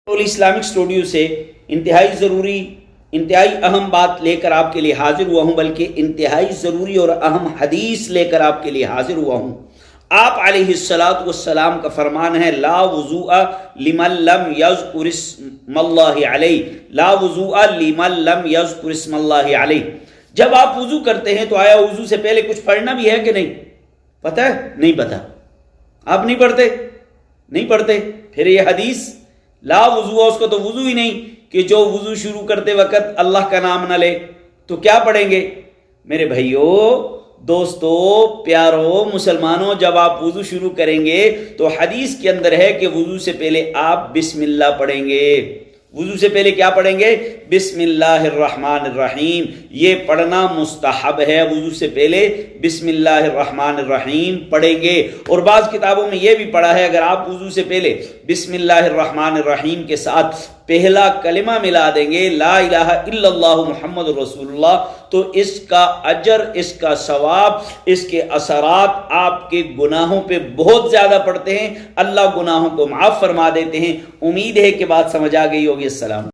Islamic studio سے انتہائی ضروری انتہائی اہم بات لے کر آپ کے لیے حاضر ہوا ہوں، بلکہ انتہائی ضروری اور اہم حدیث لے کر آپ کے لیے حاضر ہوا ہوں۔ آپ علیہ السلام کا فرمان ہے لا وضوء لمن لم یذکر اسم اللہ علیہ، لا وضوء لمن لم یذکر اسم اللہ علیہ۔ جب آپ وضو کرتے ہیں تو آیا وضو سے پہلے کچھ پڑھنا بھی ہے کہ نہیں؟ پتہ ہے؟ نہیں پتہ؟ آپ نہیں پڑھتے؟ نہیں پڑھتے؟ پھر یہ حدیث لا وضو، اس کو تو وضو ہی نہیں کہ جو وضو شروع کرتے وقت اللہ کا نام نہ لے، تو کیا پڑھیں گے؟ میرے بھائیو، دوستو، پیارو، مسلمانوں، جب آپ وضو شروع کریں گے تو حدیث کے اندر ہے کہ وضو سے پہلے آپ بسم اللہ پڑھیں گے۔ وضو سے پہلے کیا پڑھیں گے؟ بسم اللہ الرحمن الرحیم۔ یہ پڑھنا مستحب ہے، وضو سے پہلے بسم اللہ الرحمن الرحیم پڑھیں گے۔ اور بعض کتابوں میں یہ بھی پڑھا ہے اگر آپ وضو سے پہلے بسم اللہ الرحمن الرحیم کے ساتھ پہلا کلمہ ملا دیں گے لا الہ الا اللہ محمد رسول اللہ، تو اس کا اجر، اس کا ثواب، اس کے اثرات آپ کے گناہوں پہ بہت زیادہ پڑتے ہیں۔ اللہ گناہوں کو معاف فرما دیتے ہیں۔ امید ہے کہ بات سمجھ آ گئی ہوگی۔ السلام۔